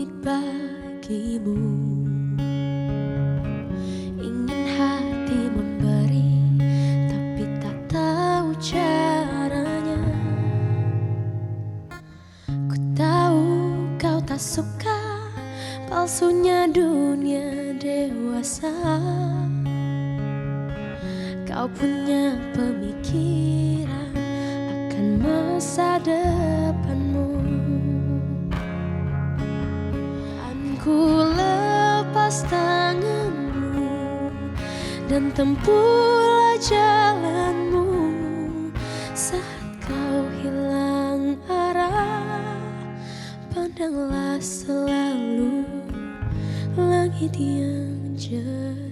unik bagimu. Ingin hati memberi, tapi tak tahu caranya. Ku tahu kau tak suka palsunya dunia dewasa. Kau punya pemikiran akan masa depanmu. Dan ku lepas tanganmu dan tempuhlah jalanmu. Saat kau hilang arah, pandanglah selalu langit yang jernih.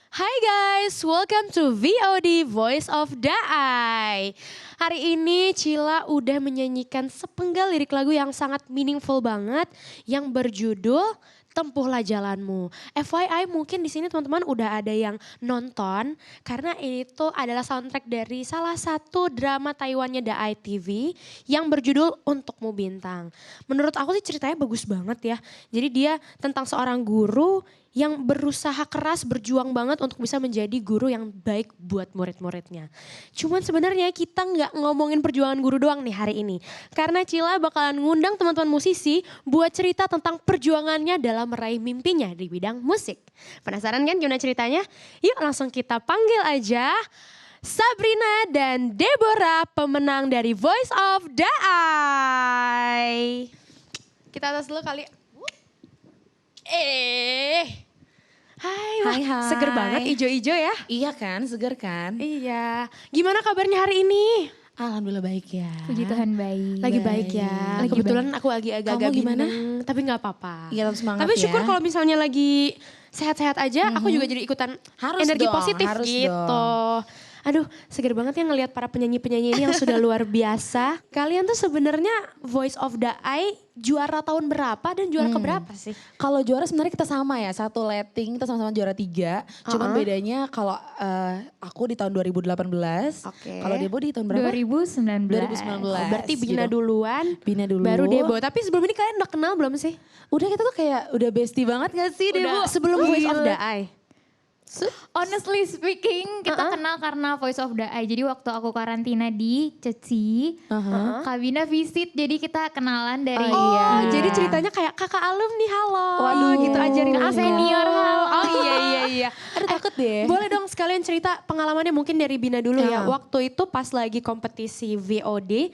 Hai guys, welcome to VOD Voice of Daai. Hari ini Cila udah menyanyikan sepenggal lirik lagu yang sangat meaningful banget yang berjudul Tempuhlah Jalanmu. FYI mungkin di sini teman-teman udah ada yang nonton karena ini tuh adalah soundtrack dari salah satu drama Taiwannya Daai TV yang berjudul Untukmu Bintang. Menurut aku sih ceritanya bagus banget ya. Jadi dia tentang seorang guru yang berusaha keras, berjuang banget untuk bisa menjadi guru yang baik buat murid-muridnya. Cuman sebenarnya kita nggak ngomongin perjuangan guru doang nih hari ini. Karena Cila bakalan ngundang teman-teman musisi buat cerita tentang perjuangannya dalam meraih mimpinya di bidang musik. Penasaran kan gimana ceritanya? Yuk langsung kita panggil aja Sabrina dan Deborah, pemenang dari Voice of Daai. Kita atas dulu kali. Wah, Hai. seger banget ijo-ijo ya. Iya kan, seger kan? Iya, gimana kabarnya hari ini? Alhamdulillah baik ya. Puji Tuhan baik. Lagi baik ya. Lagi Kebetulan aku lagi agak-agak Kamu gimana? bingung, tapi nggak apa-apa. Iya, tetap semangat Tapi syukur ya. kalau misalnya lagi sehat-sehat aja, aku juga jadi ikutan Harus energi dong, positif harus gitu. dong. Aduh, seger banget ya ngelihat para penyanyi-penyanyi ini yang sudah luar biasa. Kalian tuh sebenarnya Voice of Daai juara tahun berapa dan juara keberapa sih? Kalau juara sebenarnya kita sama ya, satu letting kita sama-sama juara 3. Cuman bedanya kalau aku di tahun 2018, Oke. kalau Debo di tahun berapa? 2019. 2019. Oh, berarti Bina gitu. duluan, Bina dulu. baru Debo. Tapi sebelum ini kalian udah kenal belum sih? Udah kita tuh kayak udah bestie banget gak sih Debo? Sebelum Voice of Gila. Daai. Honestly speaking, kita kenal karena Voice of Daai. Jadi waktu aku karantina di Ceci, Kak Bina visit, jadi kita kenalan dari Oh, jadi ceritanya kayak kakak alumni, halo. Waduh. Gitu ajarin aku. Senior, halo. Oh iya. Aduh takut deh. Boleh dong sekalian cerita pengalamannya mungkin dari Bina dulu ya. Ya. Waktu itu pas lagi kompetisi VOD,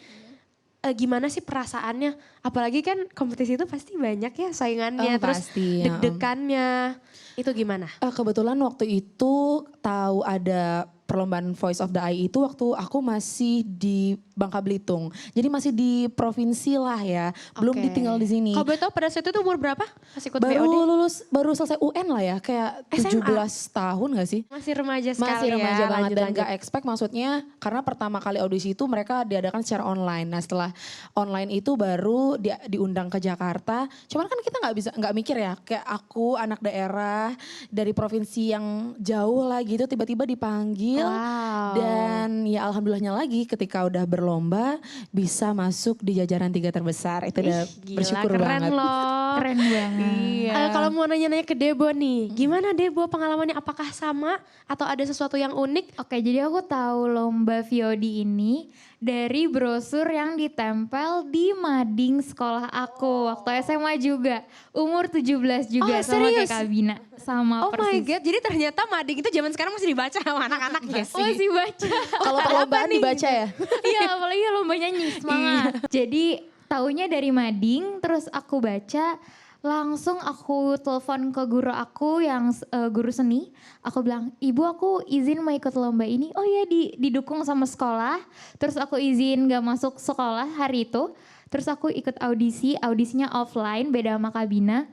gimana sih perasaannya? Apalagi kan kompetisi itu pasti banyak ya saingannya, terus Pasti, ya. deg-degannya. Itu gimana? Kebetulan waktu itu tahu ada perlombaan Voice of Daai itu waktu aku masih di Bangka Belitung. Jadi masih di provinsi lah ya, belum Oke. ditinggal di sini. Kalau boleh tahu pada saat itu umur berapa? Pas ikut Baru VOD? lulus, baru selesai UN lah ya, kayak SMA? 17 tahun gak sih? Masih remaja sekali Masih remaja ya. banget dan Lanjut. gak expect maksudnya karena pertama kali audisi itu mereka diadakan secara online. Nah setelah online itu baru diundang ke Jakarta. Cuman kan kita nggak mikir ya kayak aku anak daerah dari provinsi yang jauh lah gitu tiba-tiba dipanggil. Wow. Dan ya alhamdulillahnya lagi ketika udah berlomba bisa masuk di jajaran 3 terbesar. Itu udah Gila, bersyukur keren banget. loh. keren banget. Iya. Kalau mau nanya-nanya ke Debo nih, gimana Debo pengalamannya? Apakah sama atau ada sesuatu yang unik? Oke, jadi aku tahu lomba VOD ini dari brosur yang ditempel di mading sekolah aku waktu SMA juga. Umur 17 juga Oh, sama serius? kayak Kak Bina. Sama Oh my persis. god, jadi ternyata mading itu zaman sekarang masih dibaca sama anak-anak ya sih? Masih baca. Kalau perlombaan dibaca ya? Iya, apalagi lomba nyanyi, semangat. Jadi taunya dari mading, terus aku baca, langsung aku telepon ke guru aku yang guru seni. Aku bilang, ibu aku izin mau ikut lomba ini. Oh iya didukung sama sekolah. Terus aku izin gak masuk sekolah hari itu. Terus aku ikut audisinya offline beda sama Kak Bina.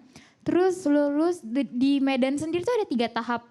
Terus lulus di Medan sendiri tuh ada 3 tahap.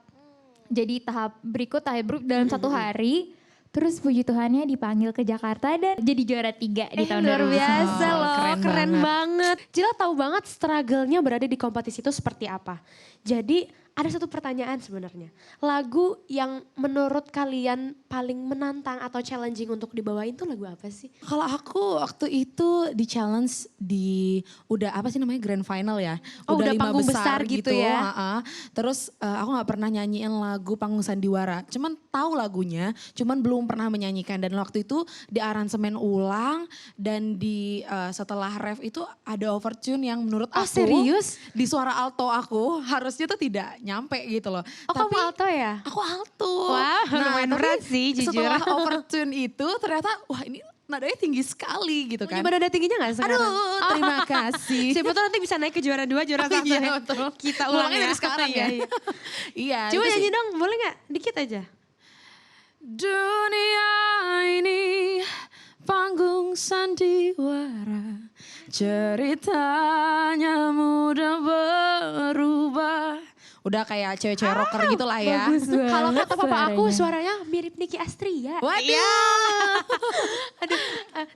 Jadi tahap berikut dalam 1 hari. Terus puji Tuhannya dipanggil ke Jakarta dan jadi juara 3 di tahun Luar 2019. biasa loh, Keren keren banget. banget. Cila tahu banget struggle-nya berada di kompetisi itu seperti apa. Jadi ada satu pertanyaan sebenarnya. Lagu yang menurut kalian paling menantang atau challenging untuk dibawain tuh lagu apa sih? Kalau aku waktu itu di challenge di udah apa sih namanya grand final ya. Oh, udah 5 panggung besar gitu ya. ha-ha. Terus aku gak pernah nyanyiin lagu panggung sandiwara. Cuman tahu lagunya, cuman belum pernah menyanyikan. Dan waktu itu di aransemen ulang dan di setelah ref itu ada overtune yang menurut Oh, aku serius? di suara alto aku harusnya tuh tidak nyampe gitu loh. Oh, kamu alto ya? Aku alto. Wah, lumayan tapi berat sih, jujur. Setelah overtune itu ternyata wah ini nadanya tinggi sekali gitu kan. Coba nada tingginya gak sekarang? Aduh, terima kasih. Siapa tuh nanti bisa naik ke juara 2, juara 1 Iya, ya. betul. Kita ulang Mulainya ya. dari sekarang ya. Iya, iya. Iya. Coba itu nyanyi sih. dong, boleh gak? Dikit aja. Dunia ini panggung sandiwara, ceritanya mudah berubah. Udah kayak cewek-cewek rocker gitu lah ya. Bagus banget Kalau kata papa aku suaranya. suaranya mirip Nicky Astria. Waduh. Aduh,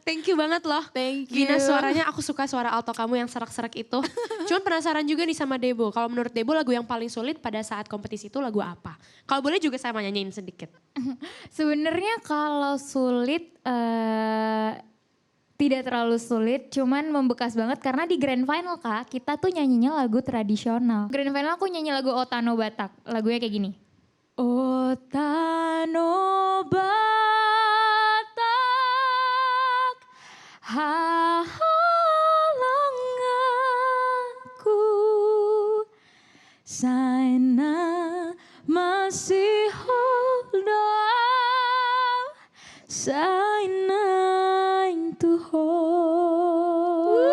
thank you banget loh. Thank Gina you. suaranya aku suka suara alto kamu yang serak-serak itu. Cuman penasaran juga nih sama Debo. Kalau menurut Debo lagu yang paling sulit pada saat kompetisi itu lagu apa? Kalau boleh juga sama nyanyiin sedikit. Sebenarnya kalau sulit tidak terlalu sulit, cuman membekas banget karena di grand final Kak, kita tuh nyanyinya lagu tradisional. Grand final aku nyanyi lagu Otano Batak, lagunya kayak gini. Otano Batak, hahalang aku, sana masih doa, sana to hold.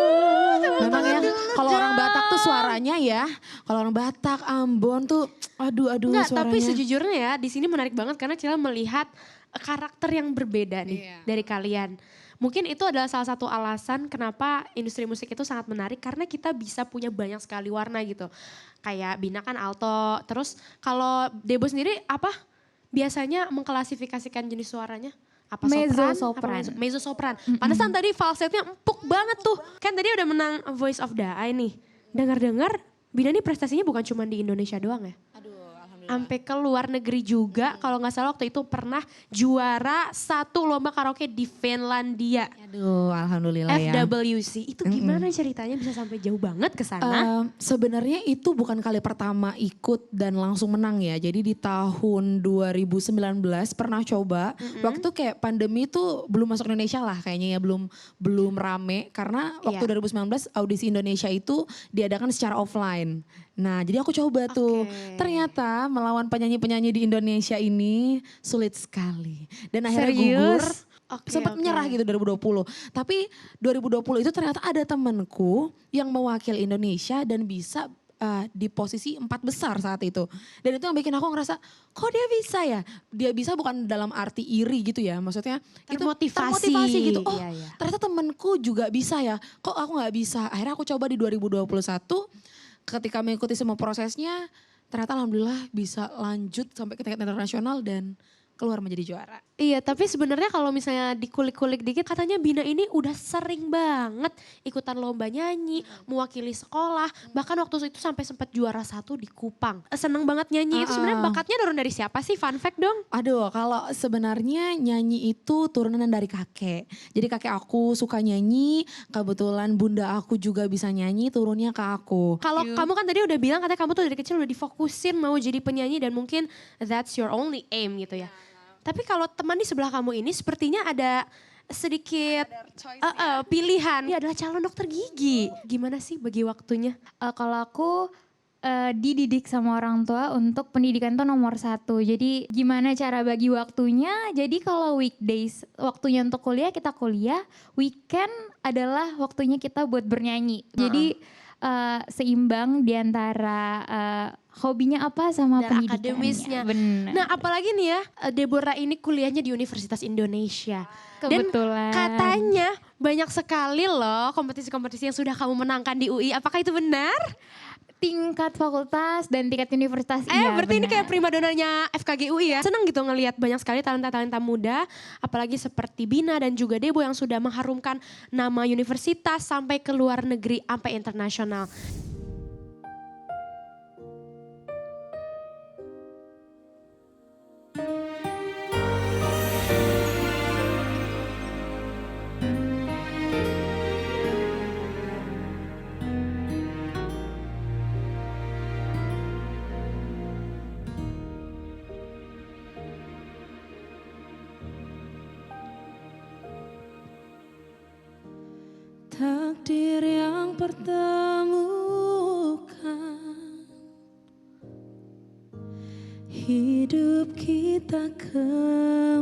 Memang ya kalau orang Batak tuh suaranya ya, kalau orang Batak, Ambon tuh aduh Enggak, suaranya. tapi sejujurnya ya di sini menarik banget karena Cila melihat karakter yang berbeda nih Iya. dari kalian. Mungkin itu adalah salah satu alasan kenapa industri musik itu sangat menarik karena kita bisa punya banyak sekali warna gitu. Kayak Bina kan alto, terus kalau Debo sendiri apa biasanya mengklasifikasikan jenis suaranya? Apa Mezzo sopran? sopran. Mezzo sopran. Pantesan tadi falsetnya empuk banget tuh. Kan tadi udah menang Voice of the Eye nih. Dengar-dengar Bina nih prestasinya bukan cuma di Indonesia doang ya. Aduh, alhamdulillah. Sampai ke luar negeri juga. Kalau nggak salah waktu itu pernah juara 1 lomba karaoke di Finlandia. Aduh, alhamdulillah ya. FWC. Itu gimana ceritanya bisa sampai jauh banget ke sana? Sebenarnya itu bukan kali pertama ikut dan langsung menang ya. Jadi di tahun 2019 pernah coba. Waktu kayak pandemi itu belum masuk Indonesia lah kayaknya ya, belum rame karena waktu Iya. 2019 audisi Indonesia itu diadakan secara offline. Nah, jadi aku coba tuh. Oke. Ternyata melawan penyanyi-penyanyi di Indonesia ini sulit sekali. Dan akhirnya Serius? gugur. Oke, Sempat oke. menyerah gitu 2020. Tapi 2020 itu ternyata ada temenku yang mewakili Indonesia dan bisa di posisi 4 besar saat itu. Dan itu yang bikin aku ngerasa, kok dia bisa ya? Dia bisa bukan dalam arti iri gitu ya. Maksudnya Termotivasi. itu termotivasi gitu. Oh Iya, iya. ternyata temenku juga bisa ya. Kok aku gak bisa? Akhirnya aku coba di 2021 ketika mengikuti semua prosesnya. Ternyata alhamdulillah bisa lanjut sampai ke tingkat internasional dan keluar menjadi juara. Iya, tapi sebenarnya kalau misalnya dikulik-kulik dikit, katanya Bina ini udah sering banget ikutan lomba nyanyi, mewakili sekolah, bahkan waktu itu sampai sempat juara 1 di Kupang. Seneng banget nyanyi, itu sebenarnya bakatnya turun dari siapa sih? Fun fact dong. Aduh, kalau sebenarnya nyanyi itu turunan dari kakek. Jadi kakek aku suka nyanyi, kebetulan bunda aku juga bisa nyanyi, turunnya ke aku. Kalau kamu kan tadi udah bilang katanya kamu tuh dari kecil udah difokusin mau jadi penyanyi dan mungkin that's your only aim gitu ya. Tapi kalau teman di sebelah kamu ini sepertinya ada sedikit pilihan. Dia adalah calon dokter gigi. Gimana sih bagi waktunya? Kalau aku dididik sama orang tua untuk pendidikan tuh nomor 1. Jadi gimana cara bagi waktunya? Jadi kalau weekdays waktunya untuk kuliah kita kuliah, weekend adalah waktunya kita buat bernyanyi. Jadi seimbang diantara hobinya apa sama Dan pendidikannya. akademisnya. Benar. Nah apalagi nih ya, Deborah ini kuliahnya di Universitas Indonesia. Kebetulan. Dan katanya banyak sekali loh kompetisi-kompetisi yang sudah kamu menangkan di UI. Apakah itu benar? tingkat fakultas dan tingkat universitas. Iya, Berarti ini kayak benar. primadonanya FKG UI ya. Seneng gitu ngelihat banyak sekali talenta-talenta muda, apalagi seperti Bina dan juga Debo yang sudah mengharumkan nama universitas sampai ke luar negeri, sampai internasional. Takdir yang pertemukan hidup kita kembali.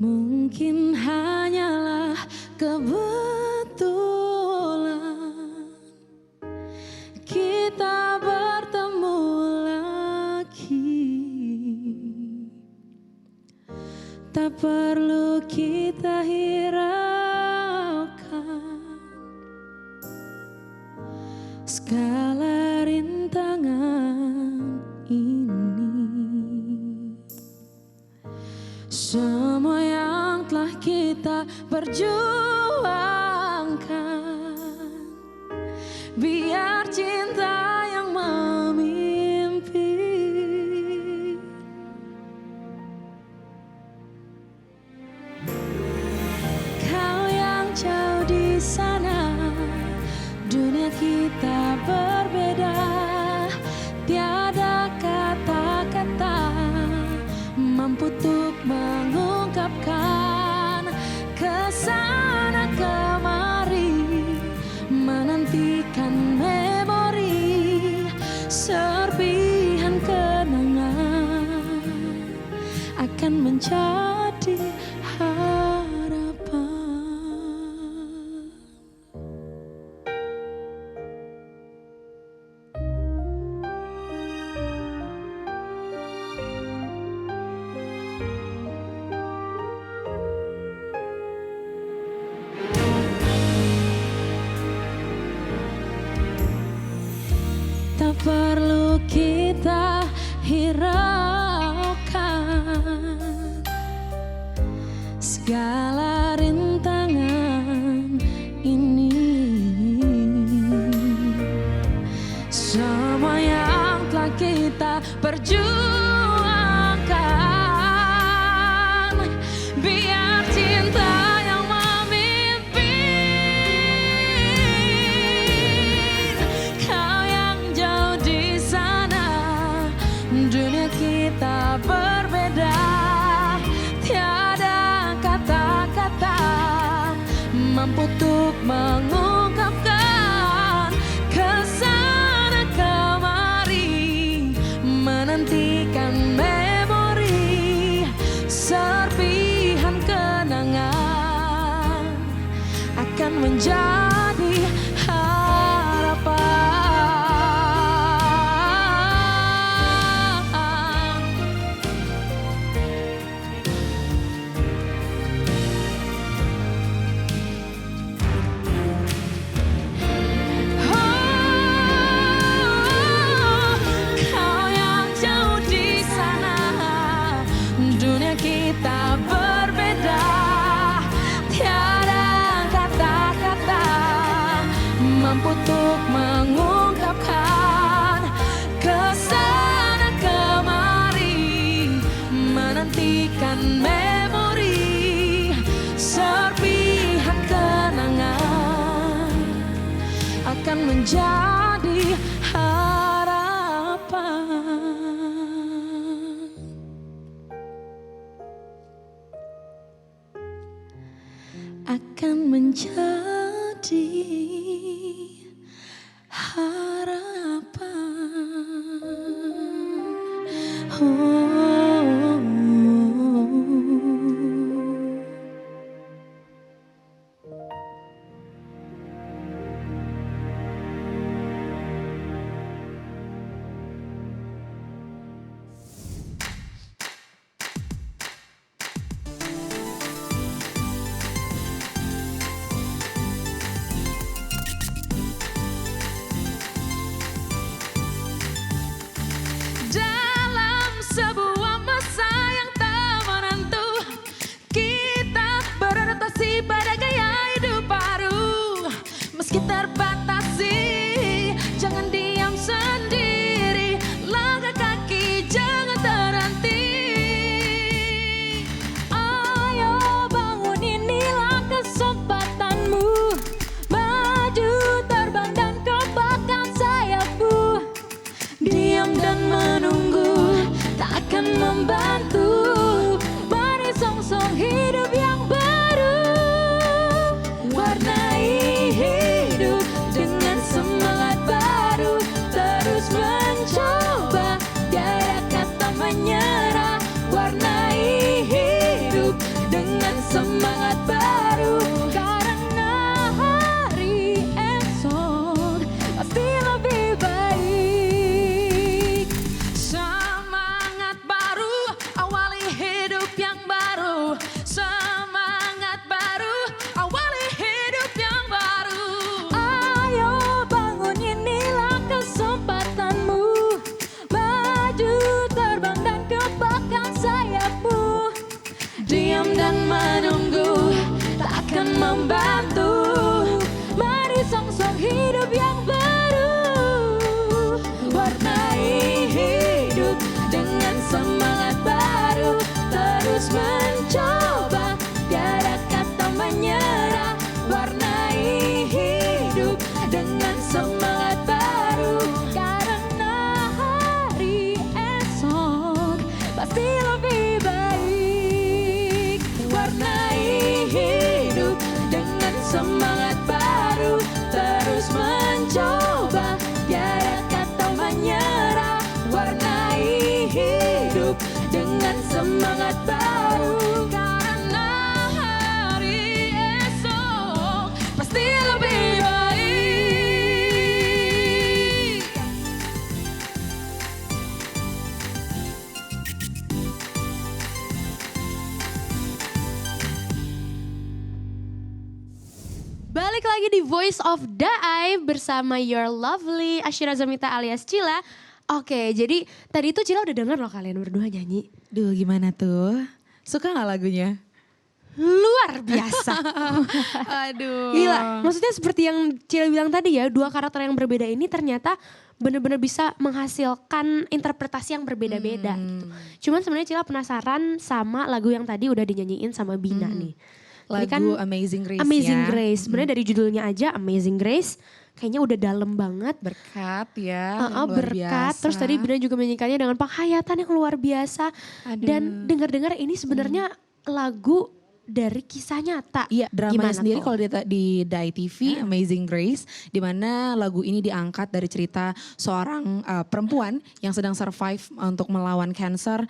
Mungkin hanyalah kebetulan kita bertemu lagi. Tak perlu kita hiraukan segala rintangan ini. Semua yang telah kita perjuangkan, biar cinta yang memimpin. Kau yang jauh di sana, dunia kita berbeda. Tiada kata-kata mampu untuk mengungkapkan. Kesana kemari menantikan memori, serpihan kenangan akan menjadi harapan. Tak perlu kita hiraukan segala rintangan ini. Semua yang telah kita perjuangkan, biar cinta yang memimpin. Kau yang jauh di sana, dunia kita berbeda. Tiada kata-kata mampu untuk mengungkapkan. Kesana kemari menantikan memori, serpihan kenangan akan menjadi harapan. Kau yang jauh di sana, dunia kita berbeda. Tiada kata-kata mampu untuk mengungkapkan. Kesana kemari menantikan memori, serpihan kenangan akan menjadi harapan. Akan menjadi harapan. membantu. Mari song-song hidup yang baru, warnai hidup dengan semangat baru. Terus mencoba, tiada kata menyerah. Warnai hidup dengan semangat baru, karena hari esok pasti lebih baik. Warnai hidup dengan semangat baru. Terus mencoba, tiada kata menyerah. Warnai hidup dengan semangat baru, karena hari esok pasti lebih baik. Balik lagi di Voice of Daai bersama your lovely Ashira Zamita alias Cila. Oke, jadi tadi tuh Cila udah denger loh kalian berdua nyanyi. Duh gimana tuh? Suka gak lagunya? Luar biasa. Aduh. Gila, maksudnya seperti yang Cila bilang tadi ya, dua karakter yang berbeda ini ternyata benar-benar bisa menghasilkan interpretasi yang berbeda-beda gitu. Cuman sebenarnya Cila penasaran sama lagu yang tadi udah dinyanyiin sama Bina nih. Tadi Lagu Amazing Grace Amazing ya. Grace. Sebenarnya dari judulnya aja Amazing Grace, kayaknya udah dalam banget. Berkat ya, luar Berkat. biasa. Terus tadi Bina juga menyanyikannya dengan penghayatan yang luar biasa. Aduh. Dan dengar-dengar ini sebenarnya lagu dari kisah nyata. Iya, dramanya Gimana sendiri tuh? kalau di Dai TV Amazing Grace, di mana lagu ini diangkat dari cerita seorang perempuan yang sedang survive untuk melawan cancer.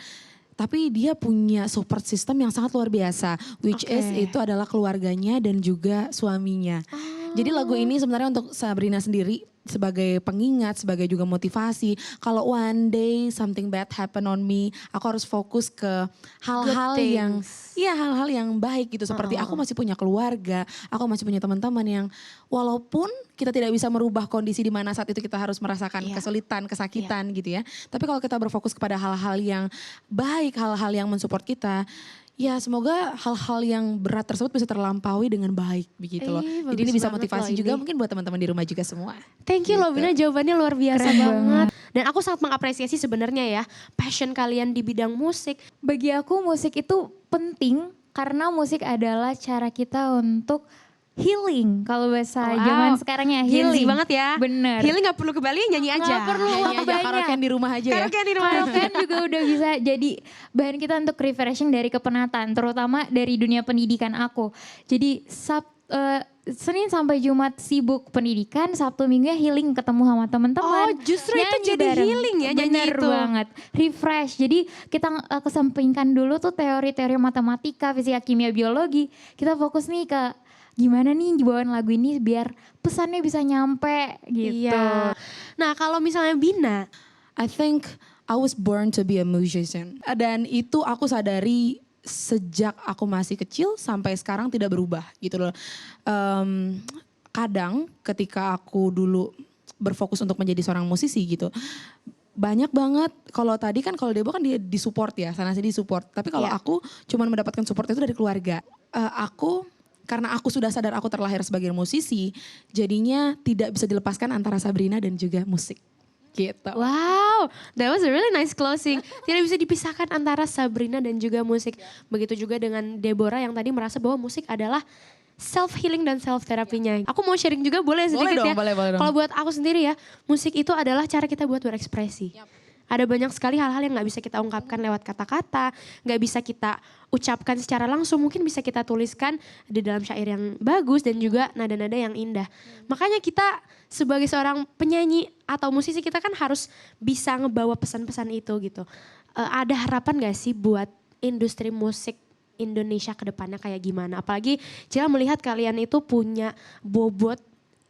Tapi dia punya support system yang sangat luar biasa, which Oke. is itu adalah keluarganya dan juga suaminya. Jadi lagu ini sebenarnya untuk Sabrina sendiri sebagai pengingat, sebagai juga motivasi. Kalau one day something bad happen on me, aku harus fokus ke hal-hal Good yang, things. iya hal-hal yang baik gitu. Seperti aku masih punya keluarga, aku masih punya teman-teman yang walaupun kita tidak bisa merubah kondisi di mana saat itu kita harus merasakan Iya. kesulitan, kesakitan gitu ya. Tapi kalau kita berfokus kepada hal-hal yang baik, hal-hal yang mensupport kita, ya semoga hal-hal yang berat tersebut bisa terlampaui dengan baik begitu loh. Jadi bagus ini bisa banget motivasi loh juga ini. mungkin buat teman-teman di rumah juga semua. Thank you loh Gitu. Bina, jawabannya luar biasa Keren banget. Dan aku sangat mengapresiasi sebenarnya ya passion kalian di bidang musik. Bagi aku musik itu penting karena musik adalah cara kita untuk healing. Kalau bahasa Wow. zaman sekarang ya Gen Z healing. banget ya. Bener. Healing gak perlu ke Bali, nyanyi aja. Nggak perlu Nyanyi uang aja banyak. karaokean di rumah aja ya. Karaokean di rumah. Karaokean juga udah bisa jadi bahan kita untuk refreshing dari kepenatan, terutama dari dunia pendidikan aku. Jadi Senin sampai Jumat sibuk pendidikan, Sabtu Minggunya healing ketemu sama teman-teman. Oh, justru itu Nyanyi jadi bareng. healing ya, nyanyi Bener itu. banget, refresh. Jadi kita kesampingkan dulu tuh teori-teori matematika, fisika, kimia, biologi. Kita fokus nih ke gimana nih bawaan lagu ini biar pesannya bisa nyampe gitu. Iya. Nah kalau misalnya Bina, I think I was born to be a musician. Dan itu aku sadari sejak aku masih kecil sampai sekarang tidak berubah gitu loh. Kadang ketika aku dulu berfokus untuk menjadi seorang musisi gitu, banyak banget. Kalau tadi kan kalau Debo kan dia disupport ya, sana sini disupport. Tapi kalau Iya. aku cuman mendapatkan support itu dari keluarga. Karena aku sudah sadar aku terlahir sebagai musisi, jadinya tidak bisa dilepaskan antara Sabrina dan juga musik. Gitu. wow, that was a really nice closing. Tidak bisa dipisahkan antara Sabrina dan juga musik. Begitu juga dengan Deborah yang tadi merasa bahwa musik adalah self healing dan self terapinya. Aku mau sharing juga boleh sedikit Boleh dong, ya. boleh dong. Kalau buat aku sendiri ya, musik itu adalah cara kita buat berekspresi. Ada banyak sekali hal-hal yang gak bisa kita ungkapkan lewat kata-kata, gak bisa kita ucapkan secara langsung, mungkin bisa kita tuliskan di dalam syair yang bagus dan juga nada-nada yang indah. Makanya kita sebagai seorang penyanyi atau musisi kita kan harus bisa ngebawa pesan-pesan itu gitu. Ada harapan gak sih buat industri musik Indonesia ke depannya kayak gimana? Apalagi Cila melihat kalian itu punya bobot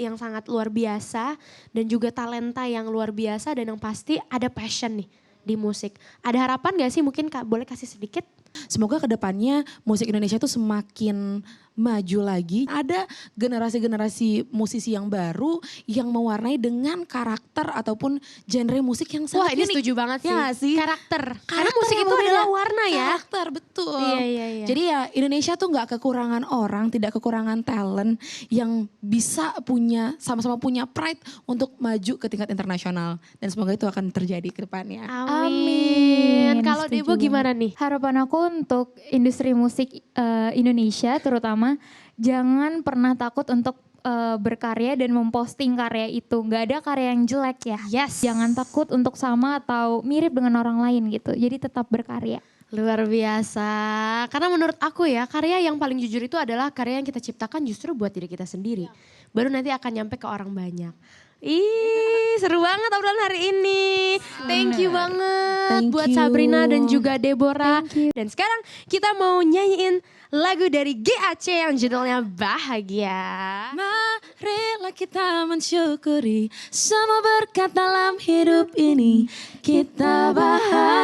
yang sangat luar biasa dan juga talenta yang luar biasa dan yang pasti ada passion nih di musik. Ada harapan gak sih mungkin Kak boleh kasih sedikit? Semoga kedepannya musik Indonesia tuh semakin maju lagi. Ada generasi-generasi musisi yang baru yang mewarnai dengan karakter ataupun genre musik yang Wah sangat ini unik. setuju banget sih. Ya nggak sih? Karakter. Karena Karakter musik yang itu berbeda. adalah warna ya. Karakter, betul. Iya, iya, iya. Jadi ya Indonesia tuh nggak kekurangan orang, tidak kekurangan talent yang bisa sama-sama punya pride untuk maju ke tingkat internasional. Dan semoga itu akan terjadi ke depannya. Amin. Kalau Setuju Debo gimana banget. nih? Harapan aku untuk industri musik Indonesia terutama jangan pernah takut untuk berkarya dan memposting karya itu. Nggak ada karya yang jelek ya. Yes. Jangan takut untuk sama atau mirip dengan orang lain gitu. Jadi tetap berkarya. Luar biasa. Karena menurut aku ya, karya yang paling jujur itu adalah karya yang kita ciptakan justru buat diri kita sendiri. Baru nanti akan nyampe ke orang banyak. Ih, seru banget obrolan hari ini. Thank you banget Thank buat you. Sabrina dan juga Deborah. Thank you. Dan sekarang kita mau nyanyiin lagu dari GAC yang judulnya Bahagia. Marilah kita mensyukuri semua berkat dalam hidup ini. Kita bahagia.